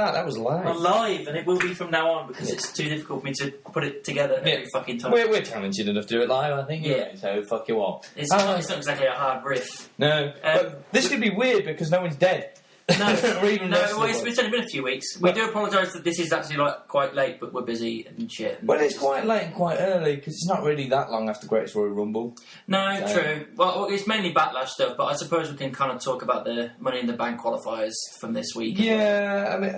that? That was live. Well, live, and it will be from now on because it's too difficult for me to put it together every fucking time. We're talented enough to do it live, I think. Yeah. So fuck you all. It's not exactly a hard riff. No. But this could be weird because no one's dead. No, it's only been a few weeks. We do apologise that this is actually quite late, but we're busy and shit. Well, it's quite late and quite early because it's not really that long after Greatest Royal Rumble. No, true. Well, it's mainly Backlash stuff, but I suppose we can kind of talk about the Money in the Bank qualifiers from this week. Yeah, I mean,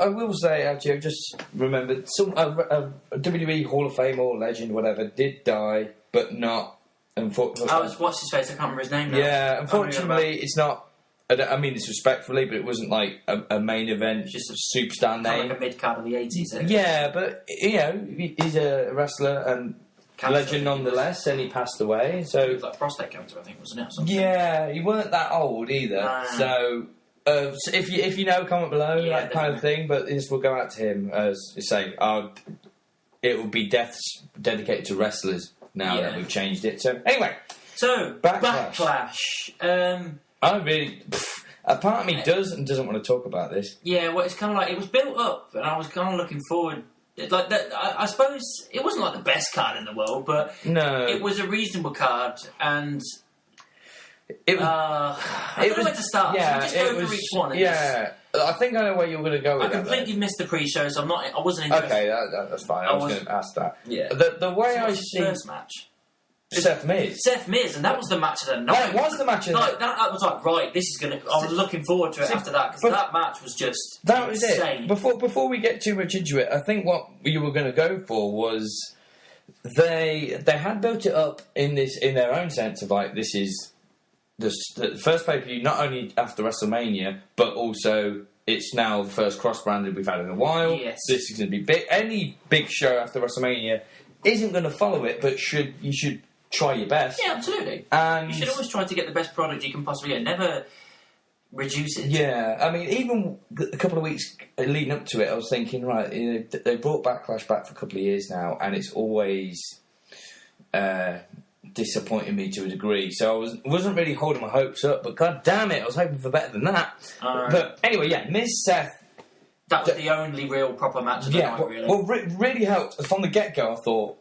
I will say, actually, I just remembered some a WWE Hall of Fame or legend, whatever, did die, but not. Unfortunately, what's his face? I can't remember his name now. Yeah, unfortunately, it's not. I mean this respectfully, but it wasn't like a main event. It's just a superstar name. Like a mid-card of the 80s. Yeah, but, he's a wrestler and legend nonetheless, and he passed away. So it was like prostate cancer, I think, wasn't it? Or something? Yeah, he weren't that old either. So if you know, comment below, that kind of thing. But this will go out to him as you say. It will be deaths dedicated to wrestlers now that we've changed it. So anyway, Backlash. I really... a part of me doesn't want to talk about this. Yeah, well, it's kind of like... It was built up, and I was kind of looking forward... Like that, I suppose it wasn't like the best card in the world, but it was a reasonable card, and... It was... I don't know where to start. Yeah, so just go through each one. I think I know where you're going to go with that. I completely missed the pre-show, so I wasn't interested. Okay, that's fine. I was going to ask that. Yeah. The way I see... first match? Seth Miz, and that was the match of the night. That was the match of the night. That was like, right, this is going to... I was looking forward to it after that, because that match was just that insane. Was it. Before we get too much into it, I think what you were going to go for was... They had built it up in their own sense of, like, this is the first pay-per-view, not only after WrestleMania, but also... It's now the first cross-branded we've had in a while. Yes. This is going to be big. Any big show after WrestleMania isn't going to follow it, but you should try your best. Yeah, absolutely. And you should always try to get the best product you can possibly get. Never reduce it. Yeah, I mean, even a couple of weeks leading up to it, I was thinking, right, they brought Backlash back for a couple of years now, and it's always disappointed me to a degree. So I wasn't really holding my hopes up, but god damn it, I was hoping for better than that. But anyway, Miz Seth. That was the only real proper match of the night, really. Well, really helped. From the get-go, I thought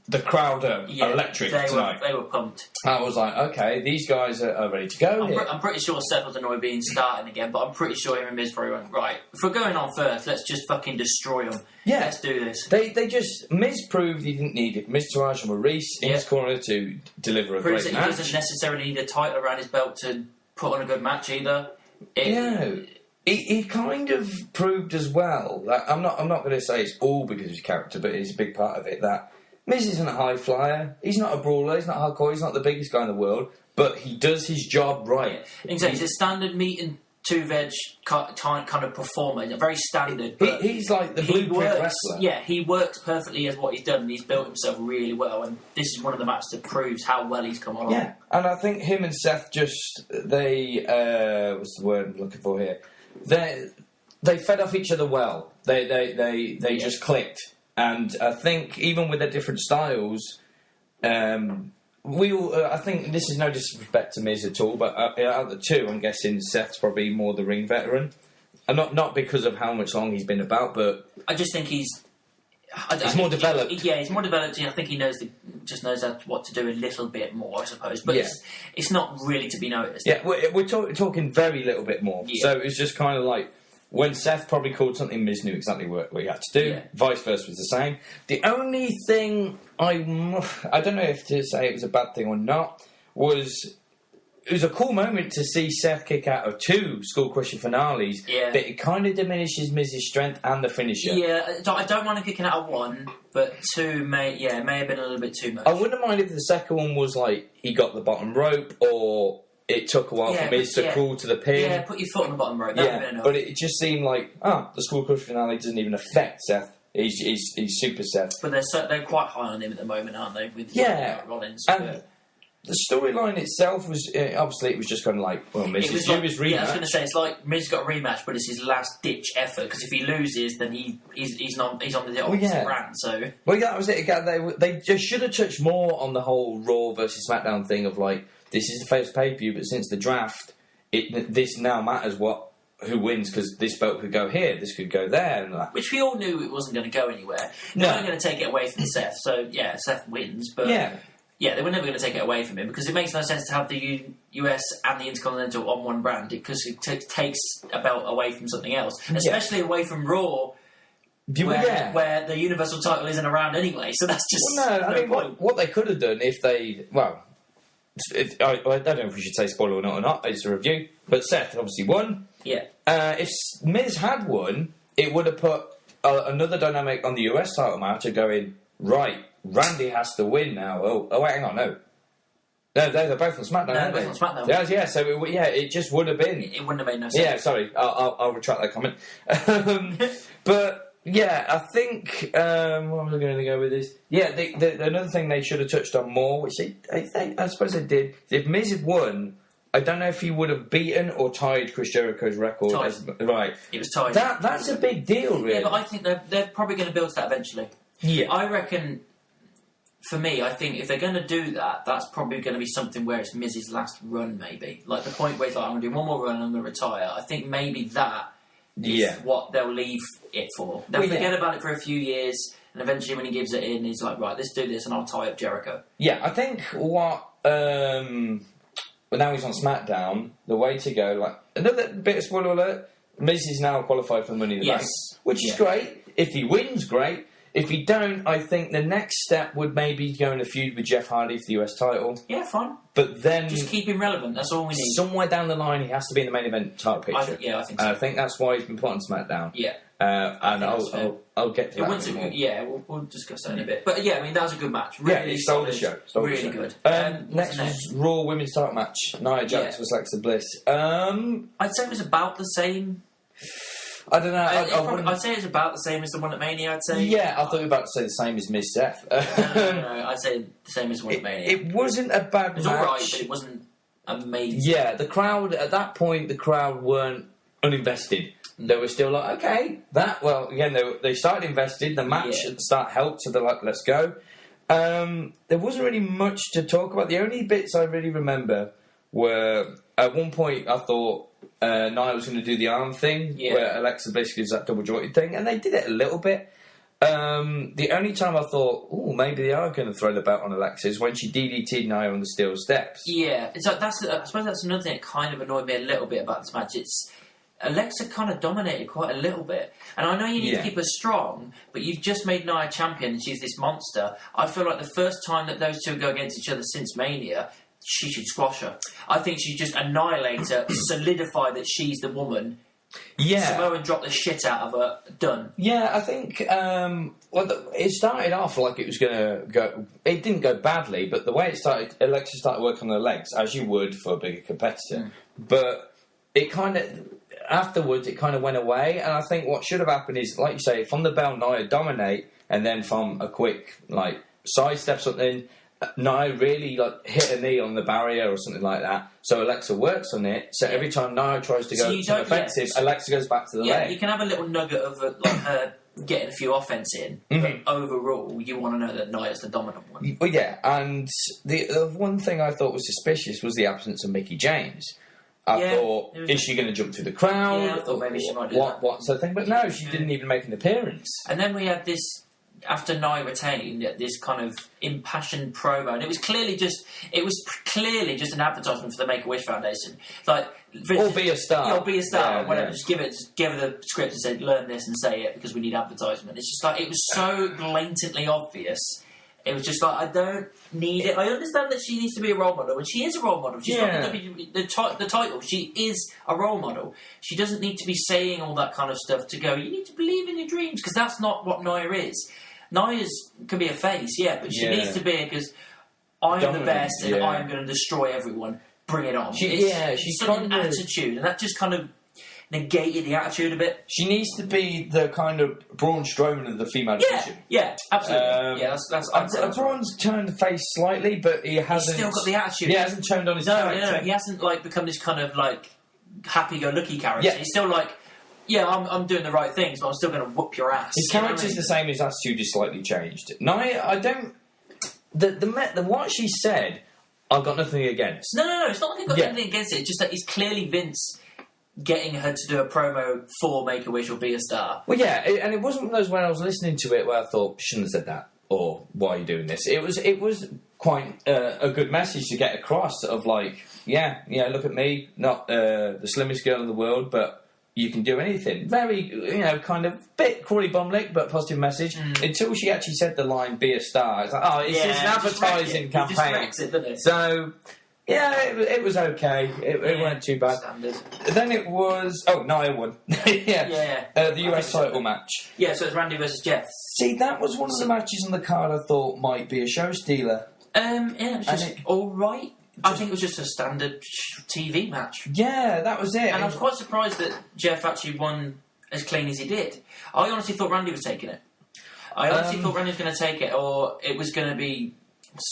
the crowd are electric tonight. They were pumped. I was like, okay, these guys are ready to go here. I'm pretty sure Seth was annoyed being starting again, but I'm pretty sure him and Miz probably went, right, if we're going on first, let's just fucking destroy them. Yeah. Let's do this. They just... Miz proved he didn't need it. Miz Taraj and Maurice in his corner to deliver a great match. He doesn't necessarily need a title around his belt to put on a good match either. He kind of proved as well that I'm not going to say it's all because of his character, but it's a big part of it that Miz isn't a high flyer. He's not a brawler. He's not hardcore. He's not the biggest guy in the world, but he does his job right. Exactly. He's a standard meat and two veg kind of performer. Very standard. He's like the blueprint wrestler. Yeah, he works perfectly as what he's done, and he's built himself really well. And this is one of the matches that proves how well he's come along. Yeah, and I think him and Seth what's the word I'm looking for here? They fed off each other well. They just clicked, and I think even with their different styles, I think this is no disrespect to Miz at all, but out of the two, I'm guessing Seth's probably more the ring veteran, and not because of how much long he's been about, but I just think he's more developed. He's more developed. I think he knows what to do a little bit more, I suppose. But it's not really to be noticed. Yeah, we're talking very little bit more. Yeah. So it's just kind of like when Seth probably called something, Miz knew exactly what he had to do. Yeah. Vice versa was the same. The only thing I don't know if to say it was a bad thing or not was. It was a cool moment to see Seth kick out of 2 Skull Crusher finales, but it kind of diminishes Miz's strength and the finisher. Yeah, I don't mind him kicking out of 1, but 2 may have been a little bit too much. I wouldn't mind if the second one was like he got the bottom rope, or it took a while for Miz to crawl to the pin. Yeah, put your foot on the bottom rope. That would have been enough. But it just seemed like the Skull Crusher finale doesn't even affect Seth. He's super Seth. But they're quite high on him at the moment, aren't they? With Rollins. The storyline itself was obviously it was just kind of like, well, Miz is due his rematch. Yeah, I was going to say it's like Miz got a rematch, but it's his last ditch effort because if he loses, then he's on the opposite brand. So that was it. They just should have touched more on the whole Raw versus SmackDown thing of like this is the first pay-per-view, but since the draft, this now matters what who wins because this belt could go here, this could go there, and like, which we all knew it wasn't going to go anywhere. They weren't going to take it away from Seth, so yeah, Seth wins. But yeah, they were never going to take it away from him because it makes no sense to have the US and the Intercontinental on one brand because it takes a belt away from something else, especially away from Raw. Where the Universal title isn't around anyway, so that's just I mean, what they could have done if they I don't know if we should say spoiler or not. It's a review, but Seth obviously won. Yeah. If Miz had won, it would have put another dynamic on the US title match of going, right, Randy has to win now. Oh wait, hang on, no, they're both on SmackDown. No, they're both on SmackDown. Yeah. So it just would have been. It wouldn't have made no sense. Yeah, sorry, I'll retract that comment. But. Yeah, I think what was I going to go with this? Yeah, another thing they should have touched on more, which I suppose they did. If Miz had won, I don't know if he would have beaten or tied Chris Jericho's record. Right, it was tied. That's a big deal, really. Yeah, but I think they're probably going to build to that eventually. Yeah, I reckon. For me, I think if they're going to do that, that's probably going to be something where it's Miz's last run, maybe. Like the point where he's like, I'm going to do one more run and I'm going to retire. I think maybe that is what they'll leave it for. They'll forget about it for a few years, and eventually when he gives it in, he's like, right, let's do this, and I'll tie up Jericho. Yeah, I think what... well, now he's on SmackDown, the way to go... Like another bit of spoiler alert, Miz is now qualified for Money in the Bank, which is great. If he wins, great. If he don't, I think the next step would maybe go in a feud with Jeff Hardy for the US title. Yeah, fine. But then... just keep him relevant, that's all we need. Somewhere down the line, he has to be in the main event title picture. I think so. I think that's why he's been put on SmackDown. Yeah. And I'll get to that. We'll discuss that in a bit. But yeah, I mean, that was a good match. Really he stole the show. Really good. Next was Raw Women's title match. Nia Jax vs Alexa Bliss. I'd say it was about the same... I don't know. I'd say it's about the same as the one at Mania, I'd say. Yeah, I thought you were about to say the same as Miz Seth. No, I'd say the same as the one at Mania. It wasn't a bad match. It was alright, but it wasn't amazing. Yeah, the crowd, at that point, weren't uninvested. They were still like, okay, again, they started invested. The match at the start helped, so they're like, let's go. There wasn't really much to talk about. The only bits I really remember were, at one point, I thought, Nia was going to do the arm thing, where Alexa Bliss gives that double jointed thing, and they did it a little bit. The only time I thought, maybe they are going to throw the belt on Alexa is when she DDT'd Nia on the steel steps. Yeah, it's like I suppose that's another thing that kind of annoyed me a little bit about this match. It's Alexa kind of dominated quite a little bit, and I know you need to keep her strong, but you've just made Nia champion, and she's this monster. I feel like the first time that those two go against each other since Mania, she should squash her. I think she just annihilate her, solidify that she's the woman. Yeah. Samoa drop the shit out of her. Done. Yeah, I think. It started off like it was going to go. It didn't go badly, but the way it started, Alexa started working on her legs as you would for a bigger competitor. But it kind of afterwards it kind of went away, and I think what should have happened is, like you say, from the bell, Nia dominate, and then from a quick sidestep something. Nia really hit a knee on the barrier or something like that. So Alexa works on it. So every time Nia tries to go to offensive, Alexa goes back to the leg. Yeah, you can have a little nugget of her getting a few offense in, but overall, you want to know that Nia's the dominant one. Well, yeah, and the one thing I thought was suspicious was the absence of Mickie James. I thought, is she going to jump through the crowd? Yeah, I thought maybe she might do that. What's the thing? But no, she didn't even make an appearance. And then we had this. After Nia retained, this kind of impassioned promo, and it was clearly just an advertisement for the Make-A-Wish Foundation. Or be a star. Or be a star, whatever. Yeah. Just give her the script and say, learn this and say it because we need advertisement. It's just it was so blatantly obvious. It was just I don't need it. I understand that she needs to be a role model, and she is a role model. She's not the title. She is a role model. She doesn't need to be saying all that kind of stuff to go, you need to believe in your dreams, because that's not what Nia is. Nia can be a face, but she needs to be, because I'm the best and I'm going to destroy everyone. Bring it on. She's got an attitude, and that just kind of negated the attitude a bit. She needs to be the kind of Braun Strowman of the female division. Yeah, absolutely. That's Braun's turned face slightly, but he hasn't. He's still got the attitude. He hasn't turned on his character. No, he hasn't become this kind of happy-go-lucky character. He's still I'm doing the right things, but I'm still going to whoop your ass. His character's the same, his attitude is slightly changed. Nia, I don't... what she said, I've got nothing against. No, it's not like I've got anything against it. It's just that he's clearly Vince getting her to do a promo for Make-A-Wish or Be a Star. Well, yeah, and it wasn't one of those when I was listening to it where I thought, shouldn't have said that, or why are you doing this? It was quite a good message to get across of like, yeah, look at me, not the slimmest girl in the world, but you can do anything. Very, kind of bit Crawley Bumlick, but positive message. Until she actually said the line, be a star. It's like, oh, it's just an advertising campaign. So, yeah, it was okay. It weren't too bad. Standard. Then it was... Oh, Nia won. The US title match. Yeah, so it's Randy versus Jeff. See, that was one of the matches on the card I thought might be a show stealer. It was just alright. I think it was just a standard TV match. Yeah, that was it. And I was quite surprised that Jeff actually won as clean as he did. I honestly thought Randy was taking it. I honestly thought Randy was going to take it, or it was going to be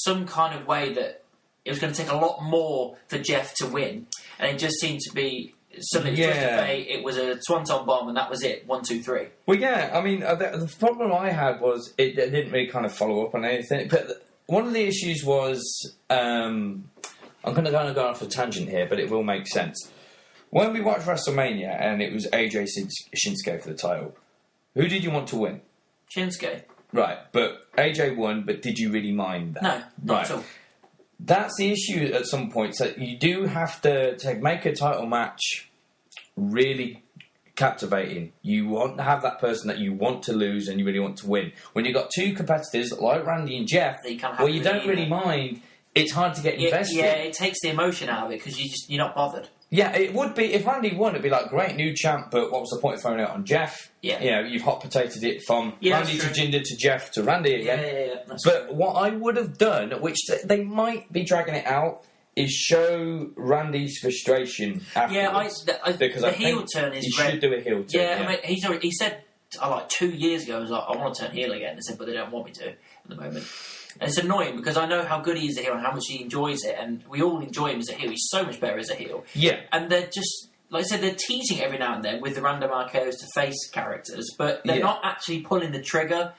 some kind of way that it was going to take a lot more for Jeff to win. And it just seemed to be suddenly it was just a fate. It was a swanton bomb, and that was it. 1, 2, 3. Well, yeah, I mean, the problem I had was it didn't really kind of follow up on anything. But one of the issues was... I'm going to go off a tangent here, but it will make sense. When we watched WrestleMania and it was AJ Shinsuke for the title, who did you want to win? Shinsuke. Right, but AJ won, but did you really mind that? No, not at all. That's the issue at some points, that you do have to make a title match really captivating. You want to have that person that you want to lose and you really want to win. When you've got two competitors like Randy and Jeff, well, you don't really mind... It's hard to get invested. Yeah, it takes the emotion out of it because you're not bothered. Yeah, it would be if Randy won. It'd be like, great, new champ, but what was the point of throwing it on Jeff? Yeah, you've hot potatoed it from Randy to Jinder to Jeff to Randy again. Yeah. But what I would have done, which they might be dragging it out, is show Randy's frustration afterwards. Yeah, because the heel turn is he should do a heel turn. Yeah, I mean, he said like 2 years ago, I want to turn heel again. They said, but they don't want me to at the moment. And it's annoying because I know how good he is as a heel and how much he enjoys it, and we all enjoy him as a heel. He's so much better as a heel. Yeah. And they're just, like I said, they're teasing every now and then with the random RKOs to face characters, but they're not actually pulling the trigger.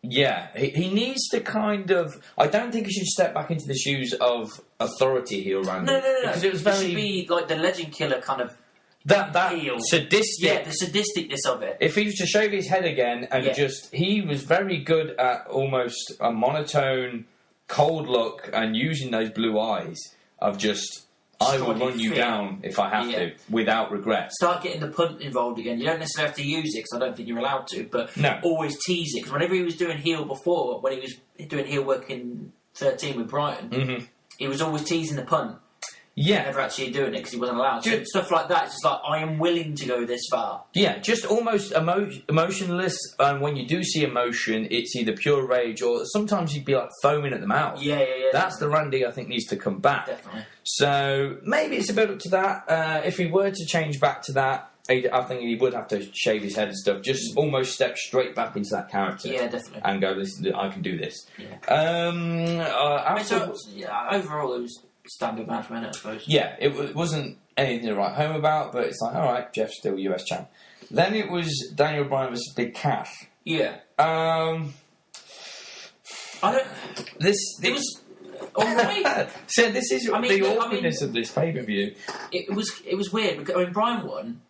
Yeah, he needs to kind of... I don't think he should step back into the shoes of authority heel Randy. No. Because it was very... It should be like the Legend Killer kind of... That heel. sadistic... Yeah, the sadisticness of it. If he was to shave his head again and just... He was very good at almost a monotone, cold look and using those blue eyes of just... I will run you down if I have to, without regret. Start getting the punt involved again. You don't necessarily have to use it, because I don't think you're allowed to, but always tease it. Because whenever he was doing heel before, when he was doing heel work in 13 with Brighton, he was always teasing the punt. Yeah. Never actually doing it because he wasn't allowed. So stuff like that, it's just like, I am willing to go this far. Yeah, just almost emotionless. And when you do see emotion, it's either pure rage or sometimes you'd be like foaming at the mouth. Yeah. That's the Randy I think needs to come back. Definitely. So maybe it's a build up to that. If he were to change back to that, I think he would have to shave his head and stuff. Just almost step straight back into that character. Yeah, definitely. And go, listen, I can do this. Yeah. Overall, it was standard match, man, I suppose. Yeah, it wasn't anything to write home about, but it's like, alright, Jeff's still US champ. Then it was Daniel Bryan versus Big Cass. Yeah. It was alright. So this is the awkwardness of this pay-per-view. It was weird, because Bryan won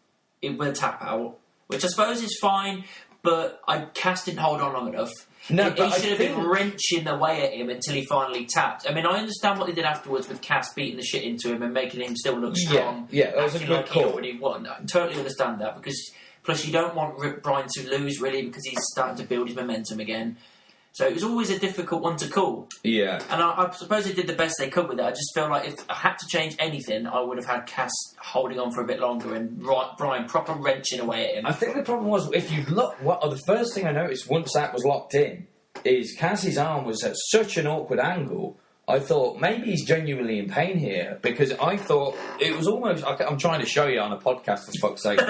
with a tap out, which I suppose is fine, but Cass didn't hold on long enough. No, he should have been wrenching away at him until he finally tapped. I mean, I understand what they did afterwards with Cass beating the shit into him and making him still look strong. Yeah, that was a good call. When he won. I totally understand that, because plus you don't want Bryan to lose, really, because he's starting to build his momentum again. So it was always a difficult one to call. Yeah. And I suppose they did the best they could with it. I just feel like if I had to change anything, I would have had Cass holding on for a bit longer and Bryan proper wrenching away at him. I think the problem was, if you look, the first thing I noticed once that was locked in is Cass's arm was at such an awkward angle. I thought maybe he's genuinely in pain here, because I thought it was almost... I'm trying to show you on a podcast, for fuck's sake.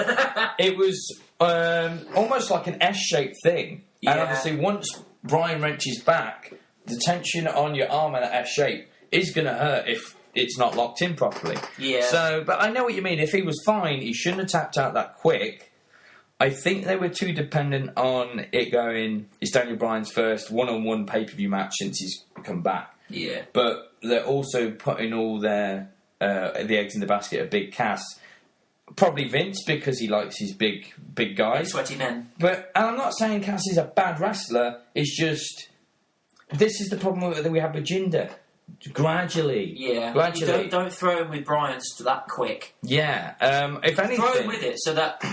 It was almost like an S-shaped thing. Yeah. And obviously once Bryan wrenches back, the tension on your arm in an S shape is going to hurt if it's not locked in properly. Yeah. So, but I know what you mean. If he was fine, he shouldn't have tapped out that quick. I think they were too dependent on it going, it's Daniel Bryan's first one-on-one pay-per-view match since he's come back. Yeah. But they're also putting all their the eggs in the basket of Big Cass. Probably Vince, because he likes his big guys. Sweaty men. But and I'm not saying Cass is a bad wrestler. It's just this is the problem that we have with Jinder. Gradually, You don't throw him with Bryan that quick. Yeah, if anything, throw him with it so that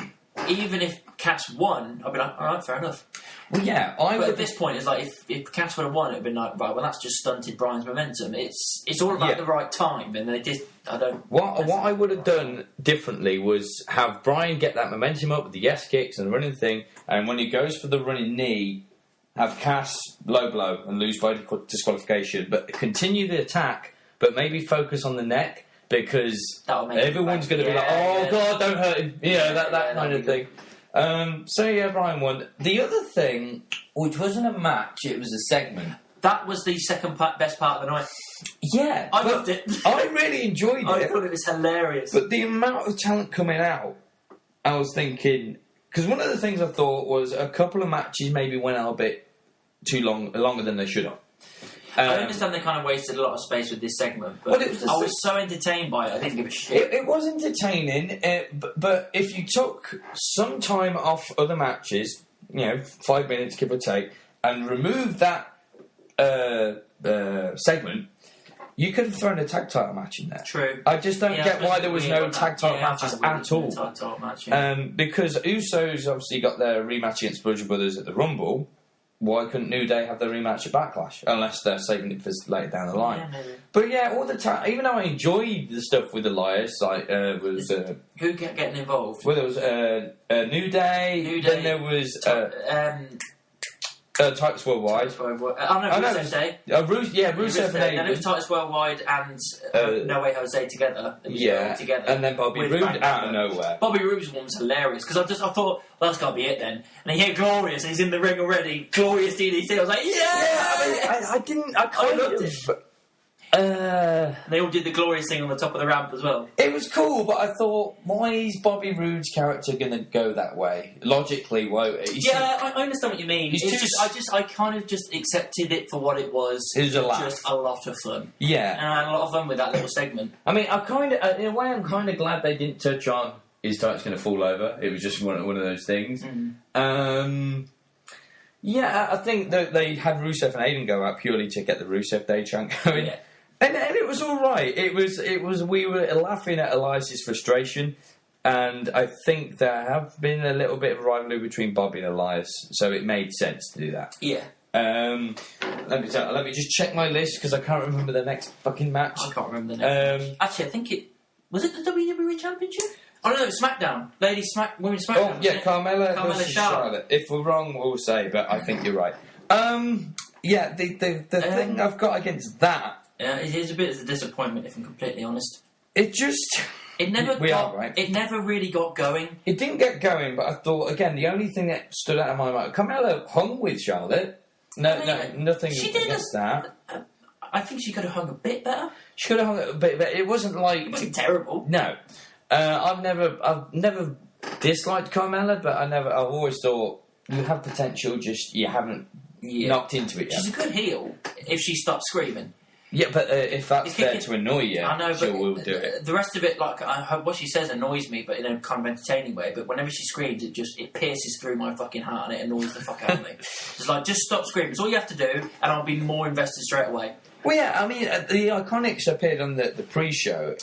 even if Cass won, I'd be like, all right, fair enough. Well, yeah, But at this point, it's like if Cass would have won, it'd been like, right, well, that's just stunted Bryan's momentum. It's all about the right time, and they just I don't. What I would have done differently was have Bryan get that momentum up with the yes kicks and the running thing, and when he goes for the running knee, have Cass low blow and lose by disqualification, but continue the attack, but maybe focus on the neck, because everyone's going to be like, oh God, don't hurt him. That kind of thing. Bryan won. The other thing, which wasn't a match, it was a segment. That was the second best part of the night. Yeah. I loved it. I really enjoyed it. I thought it was hilarious. But the amount of talent coming out, I was thinking... Because one of the things I thought was a couple of matches maybe went out a bit too longer than they should have. I understand they kind of wasted a lot of space with this segment, but I was so entertained by it, I didn't give a shit. It was entertaining, but if you took some time off other matches, 5 minutes, give or take, and removed that segment, you could have thrown a tag title match in there. True. I just don't get why there was no tag title matches at all. Tag title match, because Usos obviously got their rematch against Bludgeon Brothers at the Rumble. Why couldn't New Day have their rematch at Backlash? Unless they're saving it for later down the line. Yeah, maybe. But all the time, even though I enjoyed the stuff with Elias, who kept getting involved? Well, there was New Day. Then there was Titus Worldwide. Rusev Day. Rusev Day. Then it was Titus Worldwide and No Way Jose together. Together. And then Bobby Roode out of nowhere. Bobby Roode's one was hilarious because I thought, well, that's got to be it then. And he hit Glorious and he's in the ring already. Glorious DDT. I was like, I loved it. They all did the Glorious thing on the top of the ramp as well. It was cool, but I thought, why is Bobby Roode's character going to go that way? Logically, I understand what you mean. I kind of just accepted it for what it was. It was just a lot of fun. Yeah, and I had a lot of fun with that little segment. I mean, in a way, I'm kind of glad they didn't touch on his title's going to fall over. It was just one of those things. Mm. I think that they had Rusev and Aiden go out purely to get the Rusev Day chant going. Yeah. And it was all right. It was. We were laughing at Elias's frustration, and I think there have been a little bit of rivalry between Bobby and Elias, so it made sense to do that. Yeah. Let me just check my list because I can't remember the next fucking match. I can't remember the next match. Actually, I think it was the WWE Championship. Oh no, it was SmackDown. Women's SmackDown. Oh yeah, Carmella versus Charlotte. If we're wrong, we'll say, but I think you're right. The thing I've got against that. Yeah, it is a bit of a disappointment, if I'm completely honest. It never really got going. It didn't get going, but I thought, again, the only thing that stood out of my mind, Carmella hung with Charlotte. Nothing against that. I think she could have hung a bit better. She could have hung a bit better. It wasn't wasn't terrible. No. I've never disliked Carmella, but I've always thought you have potential, just you haven't knocked into it yet. She's a good heel if she stops screaming. Yeah, but if that's there to annoy you, I know, she will do it. The rest of it, what she says annoys me, but in a kind of entertaining way. But whenever she screams, it pierces through my fucking heart and it annoys the fuck out of me. It's like, just stop screaming. It's all you have to do, and I'll be more invested straight away. Well, yeah, I mean, the Iconics appeared on the pre-show.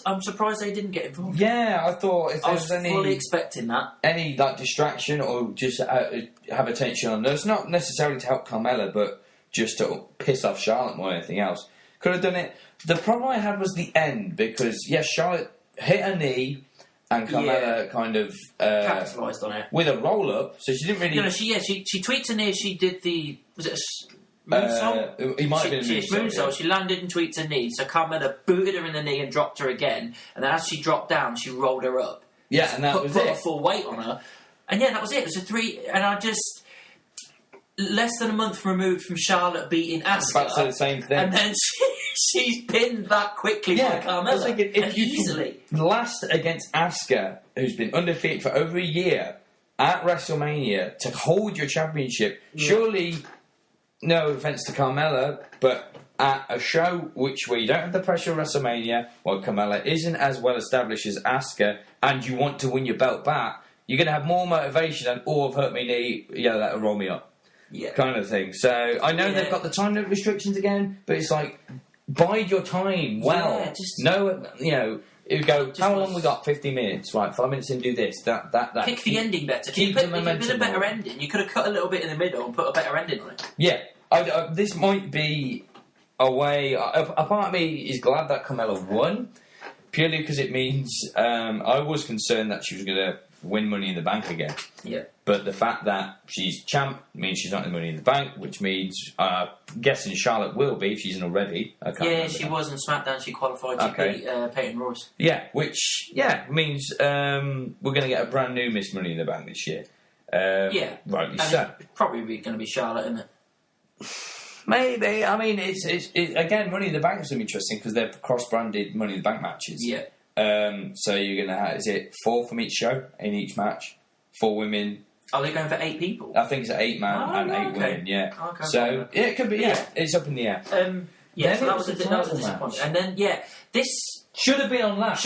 I'm surprised they didn't get involved. Yeah, I thought if there was fully expecting that. Any distraction or just have attention on those, not necessarily to help Carmella, but just to piss off Charlotte more than anything else. Could have done it. The problem I had was the end, because, Charlotte hit her knee and Carmella kind of... capitalised on it. With a roll-up, so she didn't really... She tweaked her knee as she did the... Was it a moonsault? It might have been a moonsault. She landed and tweaked her knee, so Carmella booted her in the knee and dropped her again, and then as she dropped down, she rolled her up. Yeah, and that was it. Put a full weight on her. And that was it. It was a 3... And I just... Less than a month removed from Charlotte beating Asuka. About to say the same thing. And then she's pinned that quickly by Carmella. If you easily. Last against Asuka, who's been undefeated for over a year, at WrestleMania, to hold your championship, surely, no offence to Carmella, but at a show where you don't have the pressure of WrestleMania, while Carmella isn't as well established as Asuka, and you want to win your belt back, you're going to have more motivation than, oh, I've hurt my knee, yeah, that'll roll me up. Yeah. Kind of thing. So I know they've got the time limit restrictions again, but it's like, bide your time well. Yeah, just... No, you know... You go, how long we got? 50 minutes. Right, 5 minutes and do this, that. Pick the ending better. Keep the momentum. If it had been a better ending, you could have cut a little bit in the middle and put a better ending on it. Yeah. This might be a way... A part of me is glad that Carmella won, purely because it means... I was concerned that she was going to win Money in the Bank again. Yeah. But the fact that she's champ means she's not in Money in the Bank, which means I'm guessing Charlotte will be if she's in already. Yeah, she was on SmackDown. She qualified to beat Peyton Royce. Yeah, which means we're going to get a brand new Miss Money in the Bank this year. Rightly so. It's probably going to be Charlotte, isn't it? Maybe. I mean, it's again, Money in the Bank is going to be interesting because they're cross-branded Money in the Bank matches. Yeah. So you're going to have, is it 4 from each show in each match? 4 women. Are they going for 8 people? I think it's 8 man and 8 women, yeah. Okay, so, it could be, it's up in the air. So that was a disappointment. And then, this... Should have been on last.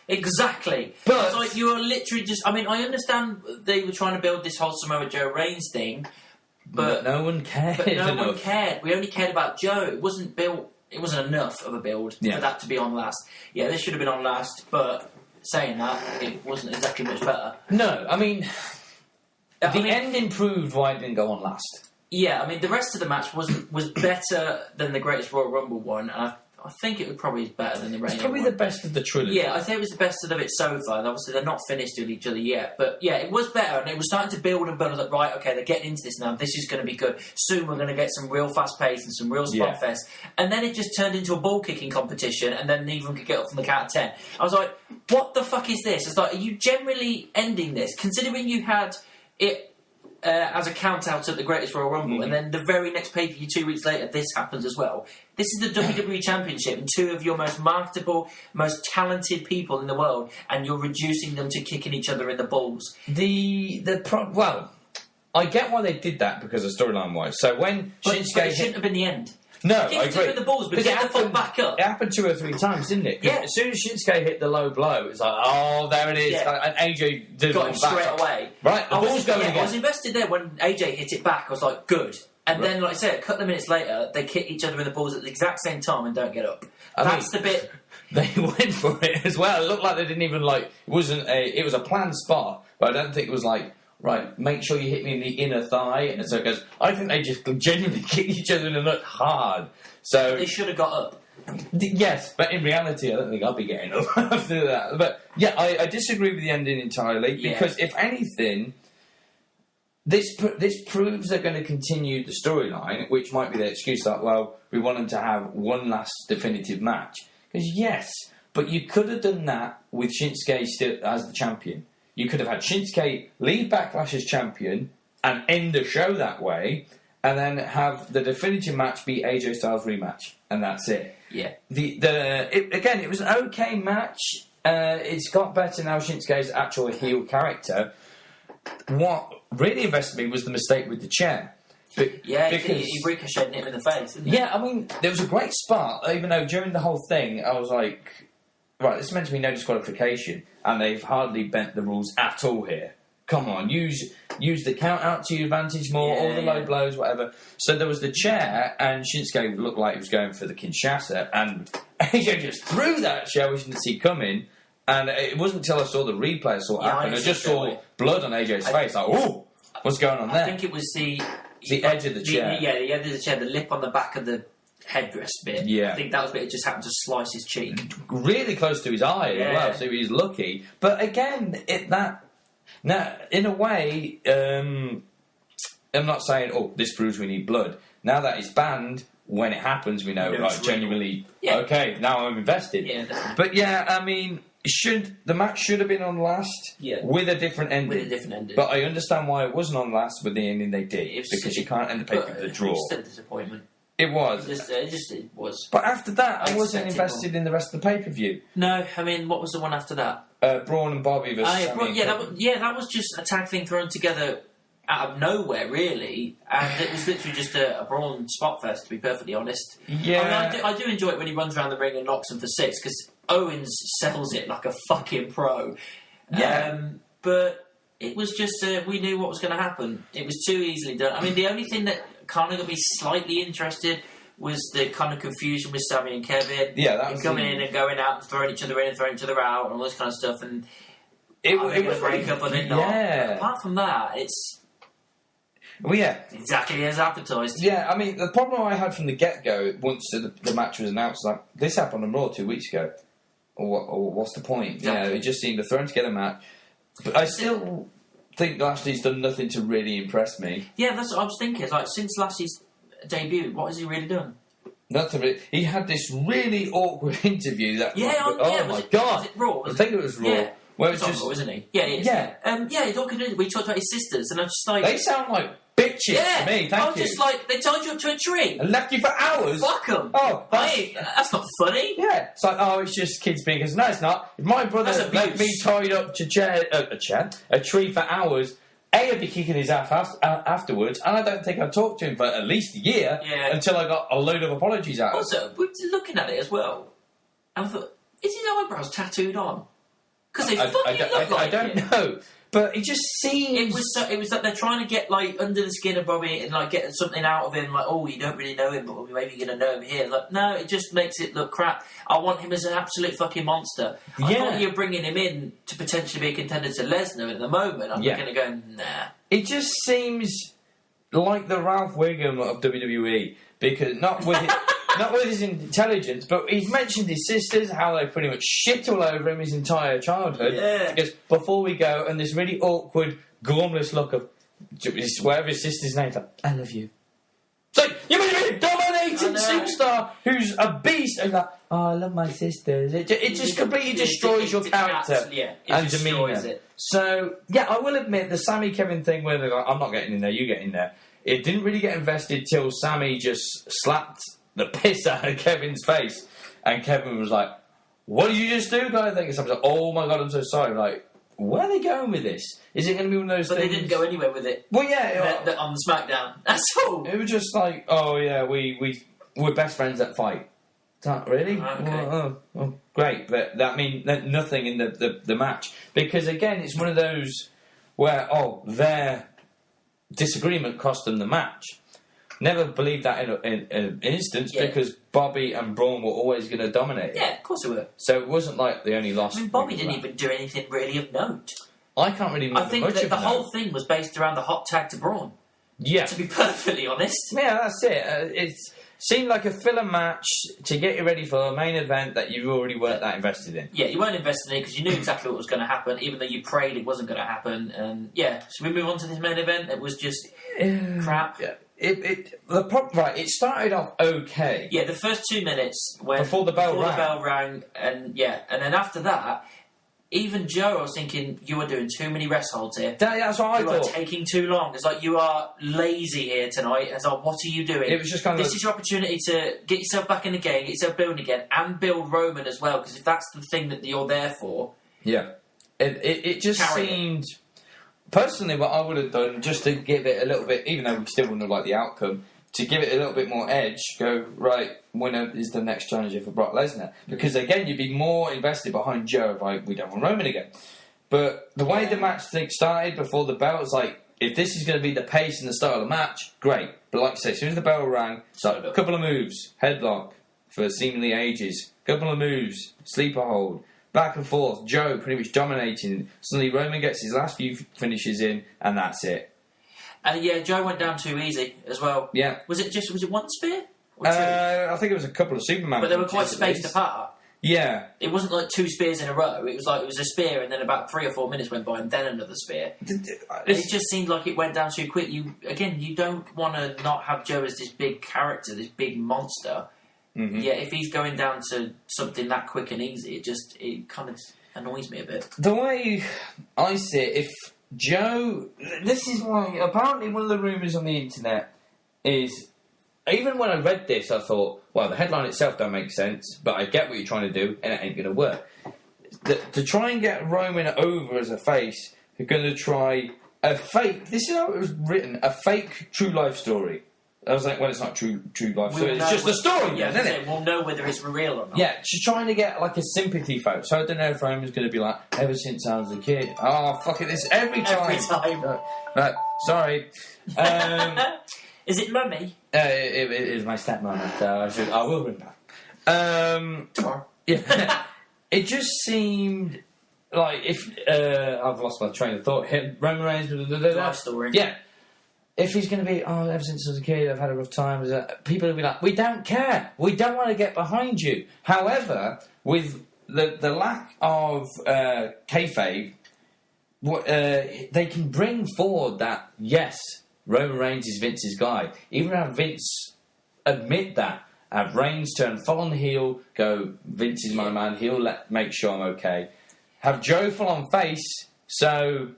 Exactly. But... It's like, you are literally just... I mean, I understand they were trying to build this whole Samoa Joe Reigns thing, but no one cared. But no one cared. We only cared about Joe. It wasn't built... It wasn't enough of a build for that to be on last. Yeah, this should have been on last, but saying that, it wasn't exactly much better. No, I mean... The end improved why it didn't go on last. Yeah, I mean, the rest of the match was better than the Greatest Royal Rumble one, and I think it probably is better than the Reigns one. It's probably the best of the trilogy. Yeah, I think it was the best of it so far, and obviously they're not finished with each other yet, but yeah, it was better, and it was starting to build and build. I was like, right, okay, they're getting into this now, this is going to be good. Soon we're going to get some real fast pace and some real spot fest, and then it just turned into a ball kicking competition, and then neither of them could get up from the count of 10. I was like, what the fuck is this? It's like, are you generally ending this? Considering you had it as a count-out at the Greatest Royal Rumble, and then the very next pay-per-view 2 weeks later, this happens as well. This is the WWE Championship, and 2 of your most marketable, most talented people in the world, and you're reducing them to kicking each other in the balls. Well, I get why they did that because of storyline-wise. So when Shinsuke... But it shouldn't have been the end. No, I agree. With the balls, but get the foot back up. It happened 2 or 3 times, didn't it? Yeah. As soon as Shinsuke hit the low blow, it's like, oh, there it is. Yeah. And AJ did got him straight away. Right, the ball's going again. I was invested there when AJ hit it back. I was like, good. And then, like I said, a couple of minutes later, they kick each other in the balls at the exact same time and don't get up. That's the bit. They went for it as well. It looked like they didn't even it was a planned spot, but I don't think it was like, right, make sure you hit me in the inner thigh. And so it goes, I think they just genuinely kicked each other in the nut hard. So they should have got up. Yes, but in reality, I don't think I'll be getting up after that. But yeah, I disagree with the ending entirely because if anything, this proves they're going to continue the storyline, which might be the excuse that, well, we want them to have one last definitive match. Because yes, but you could have done that with Shinsuke still as the champion. You could have had Shinsuke leave Backlash as champion and end the show that way, and then have the definitive match be AJ Styles rematch, and that's it. Yeah. It was an okay match. It's got better now. Shinsuke's actual heel character. What really invested me was the mistake with the chair. Because he ricocheted him in the face, didn't he? Yeah, I mean, there was a great spot, even though during the whole thing, I was like, right, this is meant to be no disqualification, and they've hardly bent the rules at all here. Come on, use the count out to your advantage more, all the low blows, whatever. So there was the chair, and Shinsuke looked like he was going for the Kinshasa, and AJ just threw that chair, which didn't see coming. And it wasn't until I saw the replay I saw it happen. I just saw blood on AJ's face. Like, oh, what's going on there? I think it was the edge of the chair. The edge of the chair, the lip on the back of the headrest bit. Yeah. I think that was the bit. It just happened to slice his cheek. Really close to his eye as well, so he's lucky. But again, now, in a way, I'm not saying, oh, this proves we need blood. Now that it's banned, when it happens, we know, right, genuinely, okay, now I'm invested. Yeah, definitely. But yeah, I mean, the match should have been on last with a different ending. But I understand why it wasn't on last with the ending they did, because you can't end the pay-per-view with a draw. It was still a disappointment. It was. It was. But after that, I wasn't invested in the rest of the pay-per-view. No, I mean, what was the one after that? Braun and Bobby versus Sammy. That was just a tag thing thrown together out of nowhere, really, and it was literally just a brawn spot fest, to be perfectly honest. Yeah. I do enjoy it when he runs around the ring and locks them for 6, because Owens sells it like a fucking pro. Yeah. But it was just, we knew what was going to happen. It was too easily done. I mean, the only thing that kind of got me slightly interested was the kind of confusion with Sammy and Kevin. Yeah, that was coming in and going out and throwing each other in and throwing each other out and all this kind of stuff. And it was break up and then not. Apart from that, it's exactly as advertised. Yeah, I mean, the problem I had from the get-go, once the match was announced, like, this happened on Raw 2 weeks ago. Or what's the point? Exactly. It just seemed a thrown-together match. But I still think Lashley's done nothing to really impress me. Yeah, that's what I was thinking. Like, since Lashley's debut, what has he really done? Nothing really. He had this really awkward interview that... my God! Was it Raw? I think it was Raw. Yeah. Where it's just... Raw, isn't he? Yeah, he is. Yeah. We talked about his sisters, and I'm just like... They sound like bitches to me, thank you. I was just like, they tied you up to a tree. And left you for hours? Fuck them. Oh, that's not funny. Yeah. It's like, it's just kid speakers. No, it's not. If my brother left me tied up to a tree for hours, I'd be kicking his ass afterwards, and I don't think I'd talk to him for at least a year until I got a load of apologies out of him. Also, we're looking at it as well, and I thought, is his eyebrows tattooed on? Because they fucking look like I don't know. But it just seems... It was that they're trying to get, like, under the skin of Bobby and, like, get something out of him. Like, you don't really know him, but maybe you're going to know him here. Like, no, it just makes it look crap. I want him as an absolute fucking monster. I thought you're bringing him in to potentially be a contender to Lesnar at the moment. I'm looking at going, nah. It just seems like the Ralph Wiggum of WWE. Because, not with his intelligence, but he's mentioned his sisters, how they pretty much shit all over him his entire childhood. Yeah. Because before we go, and this really awkward, gormless look of whatever his sister's name, like, I love you. It's like, you mean a dominating superstar who's a beast, and like, I love my sisters. It just completely destroys your character and demeanour. So, I will admit, the Sammy Kevin thing where they're like, I'm not getting in there, you get in there. It didn't really get invested till Sammy just slapped the piss out of Kevin's face, and Kevin was like, what did you just do, kind of thing? And someone's like, oh my God, I'm so sorry. Like, where are they going with this? Is it going to be one of those things? But they didn't go anywhere with it. Well, yeah. On the SmackDown. That's all. It was just like, we're best friends that fight. Is that really? Okay. Oh, great. But that means nothing in the match. Because, again, it's one of those where, their disagreement cost them the match. Never believed that in an instance because Bobby and Braun were always going to dominate. Yeah, of course they were. So it wasn't like they only lost. I mean, Bobby didn't even do anything really of note. I can't really remember. I think that the whole thing was based around the hot tag to Braun. Yeah. To be perfectly honest. Yeah, that's it. It seemed like a filler match to get you ready for a main event that you already weren't that invested in. Yeah, you weren't invested in it because you knew exactly what was going to happen, even though you prayed it wasn't going to happen. And should we move on to this main event? It was just crap. Yeah. It started off okay. Yeah, the first 2 minutes before the bell rang, and then after that, even Joe, I was thinking, you are doing too many rest holds here. That's what I thought. You are taking too long. It's like, you are lazy here tonight. It's like, what are you doing? It was just kind of this is your opportunity to get yourself back in the game, get yourself building again, and build Roman as well, because if that's the thing that you're there for... Yeah. It just seemed... Personally, what I would have done, just to give it a little bit, even though we still wouldn't have liked the outcome, to give it a little bit more edge, go, right, winner is the next challenger for Brock Lesnar. Because, again, you'd be more invested behind Joe if we don't want Roman again. But the way the match started before the bell, was like, if this is going to be the pace and the style of the match, great. But like I say, as soon as the bell rang, a couple of moves, headlock for seemingly ages, couple of moves, sleeper hold, back and forth, Joe pretty much dominating. Suddenly Roman gets his last few finishes in, and that's it. And Joe went down too easy as well. Yeah. Was it one spear? Or two? I think it was a couple of Superman. But they were quite spaced apart. Yeah. It wasn't like 2 spears in a row. It was a spear, and then about 3 or 4 minutes went by, and then another spear. It just seemed like it went down too quick. You don't want to not have Joe as this big character, this big monster. Mm-hmm. Yeah, if he's going down to something that quick and easy, it kind of annoys me a bit. The way I see it, if Joe... This is why... Apparently one of the rumours on the internet is... Even when I read this, I thought, well, the headline itself don't make sense, but I get what you're trying to do, and it ain't going to work. To try and get Roman over as a face, you're going to try a fake. This is how it was written: a fake true life story. I was like, well, it's not true life story. It's just a story, yeah, isn't it? We'll know whether it's real or not. Yeah, she's trying to get like a sympathy vote. So I don't know if Roman's going to be like, ever since I was a kid. Oh, fuck it, this every time. Every time. Right, sorry. Is it Mummy? It is my stepmother, so I will bring back. Tomorrow. Yeah. It just seemed like if I've lost my train of thought. Roman Reigns, Life story. Yeah. If he's going to be, ever since I was a kid, I've had a rough time. People will be like, we don't care. We don't want to get behind you. However, with the lack of kayfabe, they can bring forward that, yes, Roman Reigns is Vince's guy. Even have Vince admit that. Have Reigns turn full on heel, go, Vince is my man, he'll make sure I'm okay. Have Joe full on face, so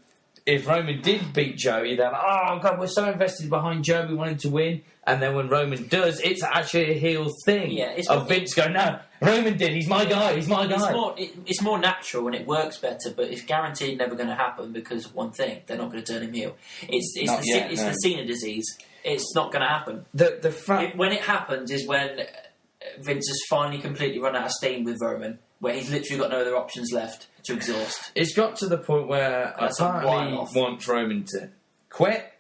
if Roman did beat Joey, they're like, oh God, we're so invested behind Joe, we want him to win. And then when Roman does, it's actually a heel thing. Yeah, Vince going, no, Roman did, he's my guy, he's my guy. It's more natural and it works better, but it's guaranteed never going to happen because of one thing, they're not going to turn him heel. It's the Cena disease. It's not going to happen. When it happens is when Vince has finally completely run out of steam with Roman, where he's literally got no other options left to exhaust. It's got to the point where apparently wants Roman to quit,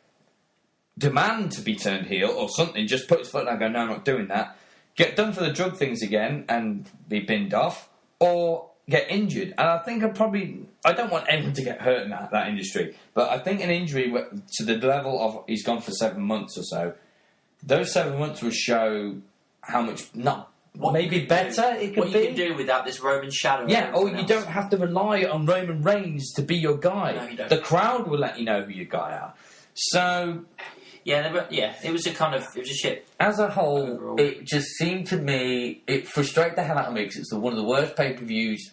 demand to be turned heel or something, just put his foot down and go, no, I'm not doing that, get done for the drug things again and be binned off, or get injured. And I think I don't want anyone to get hurt in that industry, but I think an injury to the level of he's gone for 7 months or so, those 7 months will show how much, maybe better it could be. What you can do without this Roman shadow. Yeah, or you don't have to rely on Roman Reigns to be your guy. No, you don't. The crowd will let you know who your guy are. So... it was a shit. As a whole, overall. It just seemed to me, it frustrated the hell out of me because it's one of the worst pay-per-views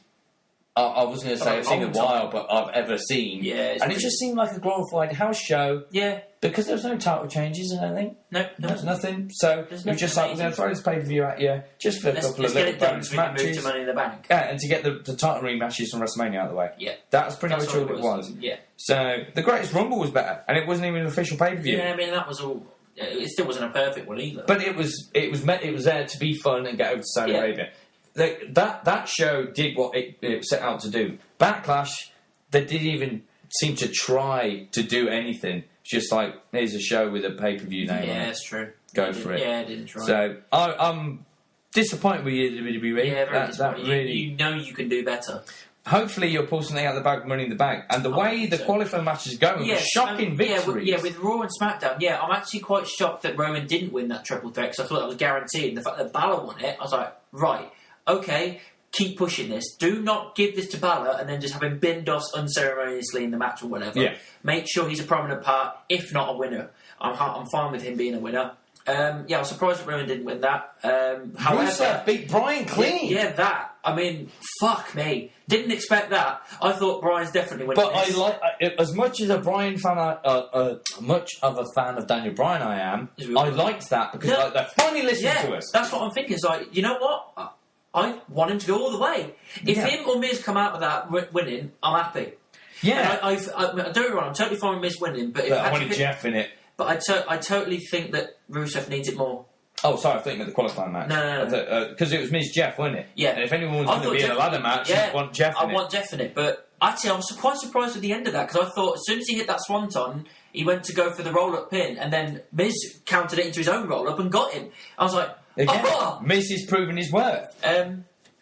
I was going to say I've seen in a while, but I've ever seen. Yeah, and it just seemed like a glorified house show. Yeah. Because there was no title changes and anything. No. There's nothing. So it was just like, we're going to throw this pay-per-view at you just for a couple of little bonus matches. Move to Money in the Bank. Yeah, and to get the title rematches from WrestleMania out of the way. Yeah. That was pretty much all it was. Yeah. So the Greatest Rumble was better, and it wasn't even an official pay-per-view. Yeah, I mean, that was all... It still wasn't a perfect one either. But it was there to be fun and get over to Saudi Arabia. That show did what it set out to do. Backlash, they didn't even seem to try to do anything. It's just like, here's a show with a pay-per-view name on it. Yeah, that's true. Go for it. Yeah, I didn't try. So, I'm disappointed with you, WWE. Yeah, very disappointed. Really, you know you can do better. Hopefully you'll pull something out of the bag, Money in the Bank. And the way the qualifying match is going, shocking victories. With Raw and SmackDown, I'm actually quite shocked that Roman didn't win that triple threat because I thought that was guaranteed. The fact that Balor won it, I was like, right, okay, keep pushing this. Do not give this to Balor and then just have him binned off unceremoniously in the match or whatever. Yeah. Make sure he's a prominent part, if not a winner. I'm fine with him being a winner. I was surprised that Roman didn't win that. Rusev beat Bryan clean. Yeah, that. I mean, fuck me. Didn't expect that. I thought Bryan's definitely winning this. But as much as a Bryan fan, much of a fan of Daniel Bryan I am, I liked that because they're finally listening to us. That's what I'm thinking. It's like, you know what? I want him to go all the way. If him or Miz come out of that winning, I'm happy. Yeah. I don't get me wrong, I'm totally fine with Miz winning. But I wanted Jeff in it. But I totally think that Rusev needs it more. Oh, sorry, I thought you meant the qualifying match. No. Because it was Miz Jeff, wasn't it? Yeah. And if anyone was going to be in a ladder match, you'd want Jeff in it. I want Jeff in it. But actually, I was quite surprised at the end of that because I thought as soon as he hit that swanton, he went to go for the roll-up pin and then Miz countered it into his own roll-up and got him. I was like, Miz is proving his worth.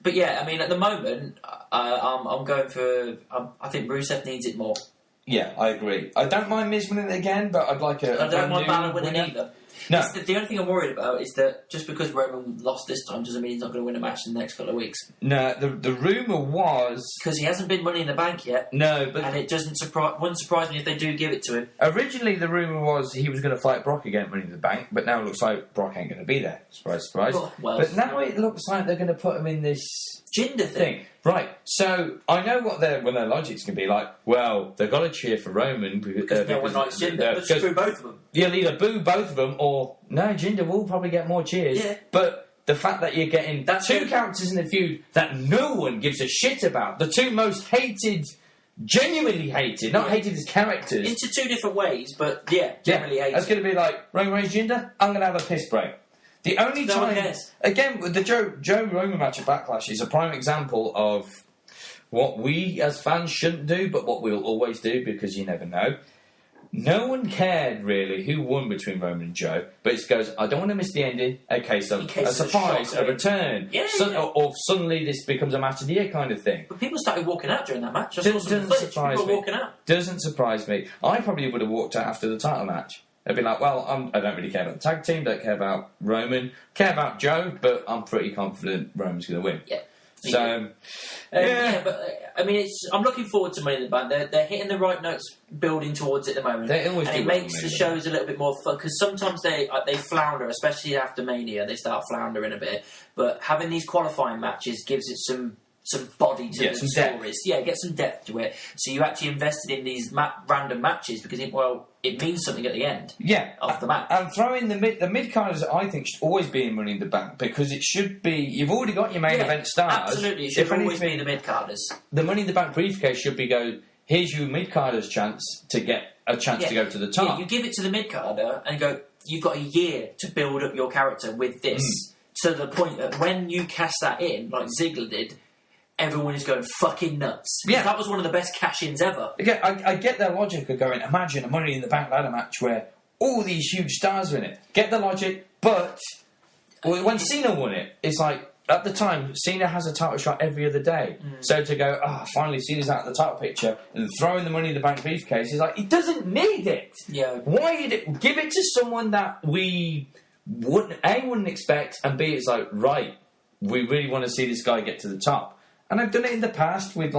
But yeah, I mean, at the moment, I'm going for... I think Rusev needs it more. Yeah, I agree. I don't mind Miz winning it again, but I'd like I don't mind Balor winning either. No. The only thing I'm worried about is that just because Roman lost this time doesn't mean he's not going to win a match in the next couple of weeks. No, the rumour was... Because he hasn't been Money in the Bank yet. No, but... And it wouldn't surprise me if they do give it to him. Originally, the rumour was he was going to fight Brock again Money in the Bank, but now it looks like Brock ain't going to be there. Surprise, surprise. Well, but now it looks like they're going to put him in this... Jinder thing. Right, so I know what their logic's going to be like. Well, they've got to cheer for Roman because no one likes Jinder. Let's boo both of them. You'll either boo both of them or no, Jinder will probably get more cheers. Yeah. But the fact that you're getting two characters in the feud that no one gives a shit about, the two most hated genuinely hated, not hated his characters. Into two different ways, but generally hated. That's going to be like, Roman Reigns Jinder, I'm going to have a piss break. The only time... Again, with the Joe Roman match at Backlash is a prime example of what we as fans shouldn't do, but what we'll always do, because you never know. No one cared, really, who won between Roman and Joe, but it goes, I don't want to miss the ending, a surprise, a return, or suddenly this becomes a match of the year kind of thing. But people started walking out during that match. Doesn't surprise me. Doesn't surprise me. I probably would have walked out after the title match. I'd be like, well, I don't really care about the tag team, don't care about Roman, care about Joe, but I'm pretty confident Roman's going to win. Yeah. So, but I mean, I'm looking forward to Money in the Bank. They're hitting the right notes, building towards it at the moment, and it makes the shows a little bit more fun because sometimes they flounder, especially after Mania. They start floundering a bit, but having these qualifying matches gives it some body to the stories. Yeah, get some depth to it. So you actually invested in these random matches because it means something at the end. Of the match. And throwing the mid carders, I think, should always be in Money in the Bank because it should be. You've already got your main event stars. Absolutely, it should always be the mid carders. The Money in the Bank briefcase should be here's your mid carders chance to get a chance to go to the top. Yeah, you give it to the mid carder and go. You've got a year to build up your character with this to the point that when you cast that in, like Ziggler did. Everyone is going fucking nuts. Yeah. That was one of the best cash-ins ever. Again, I get their logic of going, imagine a Money in the Bank ladder match where all these huge stars are in it. Get the logic, but when Cena won it, it's like, at the time, Cena has a title shot every other day. So to go, finally Cena's out of the title picture, and throwing the Money in the Bank briefcase, is like, he doesn't need it. Yeah. Why give it to someone that we wouldn't expect, and B, it's like, right, we really want to see this guy get to the top. And I've done it in the past with,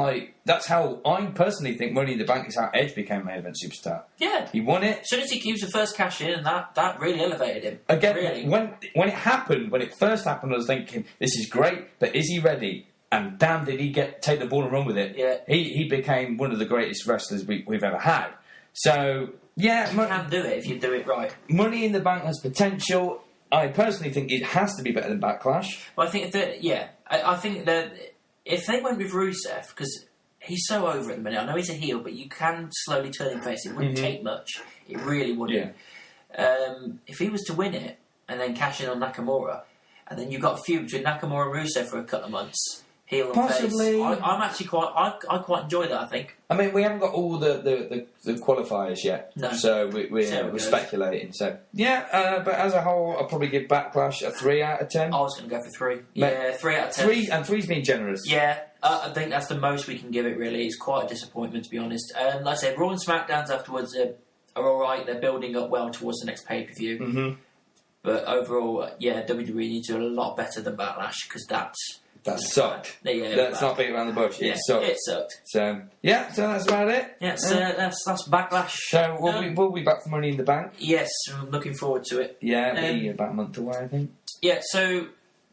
that's how I personally think Money in the Bank is how Edge became main event superstar. Yeah. He won it. As soon as he was the first cash in, and that really elevated him. Again, really. when it first happened, I was thinking, this is great, but is he ready? And damn, did he take the ball and run with it. Yeah. He became one of the greatest wrestlers we've ever had. So, yeah. You can do it if you do it right. Money in the Bank has potential. I personally think it has to be better than Backlash. Well, I think I think that if they went with Rusev, because he's so over at the minute, I know he's a heel, but you can slowly turn him face. It wouldn't take much. It really wouldn't. Yeah. If he was to win it and then cash in on Nakamura, and then you've got a feud between Nakamura and Rusev for a couple of months, heel and possibly. Face. I'm actually I quite enjoy that, I think. I mean, we haven't got all the qualifiers yet, so we're speculating. So but as a whole, I'll probably give Backlash a 3 out of 10. I was going to go for 3. Yeah, 3 out of 10. 3's being generous. Yeah, I think that's the most we can give it. Really, it's quite a disappointment to be honest. Like I said, Raw and SmackDowns afterwards are all right. They're building up well towards the next pay per view. But overall, WWE need to do a lot better than Backlash because that sucked. Let's not beat around the bush. It sucked. It sucked. So that's about it. That's Backlash. So we'll be back for Money in the Bank. Yes, I'm looking forward to it. Yeah, it'll be about a month away, I think. Yeah, so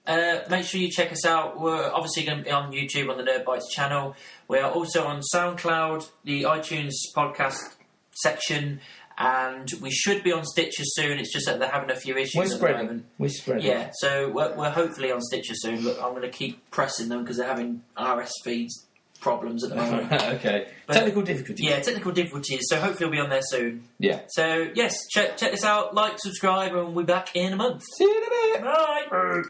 make sure you check us out. We're obviously going to be on YouTube on the Nerd Bites channel. We are also on SoundCloud, the iTunes podcast section. And we should be on Stitcher soon. It's just that they're having a few issues at the moment. We're spreading. Yeah, so we're hopefully on Stitcher soon. Look, I'm going to keep pressing them because they're having RS feeds problems at the moment. Okay. But technical difficulties. Yeah, technical difficulties. So hopefully we'll be on there soon. Yeah. So, yes, check this out. Like, subscribe, and we'll be back in a month. See you in a bit. Bye.